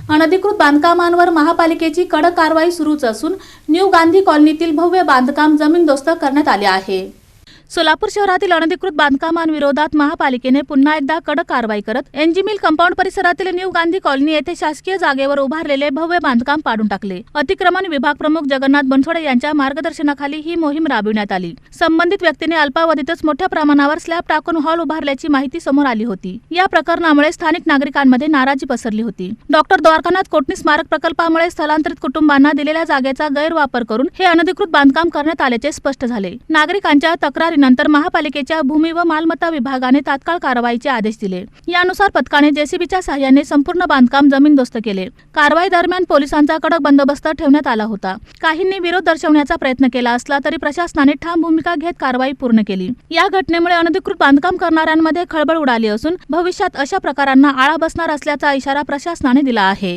अनधिकृत बांधकामांवर महापालिकेची कडक कारवाई सुरूच असून न्यू गांधी कॉलनीतील भव्य बांधकाम जमीनदोस्त करण्यात आले आहे। सोलापूर शहरातील अनधिकृत बांधकामांविरोधात महापालिकेने पुन्हा एकदा कडक कारवाई करत एनजी मिल कंपाऊंड परिसरातील न्यू गांधी कॉलनी येथे शासकीय जागेवर उभारलेले भव्य बांधकाम पाडून टाकले। अतिक्रमण विभाग प्रमुख जगन्नाथ बनसोडे यांच्या मार्गदर्शनाखाली ही मोहीम राबविण्यात आली। संबंधित व्यक्तीने अल्पावधीतच मोठ्या प्रमाणावर स्लॅब टाकून हॉल उभारल्याची माहिती समोर आली होती। या प्रकरणामुळे स्थानिक नागरिकांमध्ये नाराजी पसरली होती। डॉक्टर द्वारकानाथ कोटणी स्मारक प्रकल्पामुळे स्थलांतरित कुटुंबांना दिलेल्या जागेचा गैरवापर करून हे अनधिकृत बांधकाम करण्यात आल्याचे स्पष्ट झाले। नागरिकांच्या तक्रारीनंतर महापालिकेच्या भूमी व मालमत्ता विभागाने तात्काळ कारवाईचे आदेश दिले। यानुसार पथकाने जेसीबीच्या सहाय्याने संपूर्ण बांधकाम जमीनदोस्त केले। कारवाई दरम्यान पोलिसांचा कडक बंदोबस्त ठेवण्यात आला होता। काहींनी विरोध दर्शवण्याचा प्रयत्न केला असला तरी प्रशासनाने ठाम भूमिका घेत कारवाई पूर्ण केली। या घटनेमुळे अनधिकृत बांधकाम करणाऱ्यांमध्ये खळबळ उडाली असून भविष्यात अशा प्रकारांना आळा बसणार असल्याचा इशारा प्रशासनाने दिला आहे।